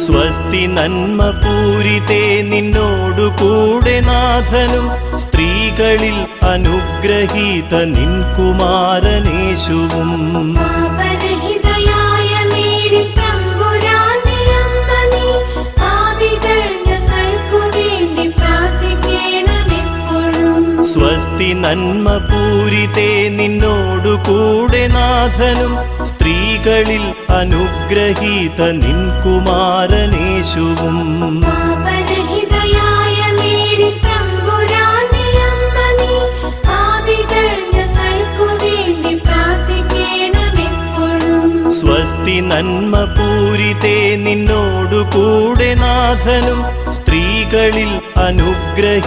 സ്വസ്തി നന്മ പൂരിതേ നിന്നോടു കൂടെ നാഥനും സ്ത്രീകളിൽ അനുഗ്രഹീത നിൻ കുമാരനേശുവും. സ്വസ്തി നന്മ പൂരിതേ നിന്നോടു കൂടെ നാഥനും സ്ത്രീകളിൽ അനുഗ്രഹീത നിൻ കുമാരനേശുവും. സ്വസ്തി നന്മ പൂരിതേ നിന്നോടു കൂടെ നാഥനും സ്ത്രീകളിൽ അനുഗ്രഹീത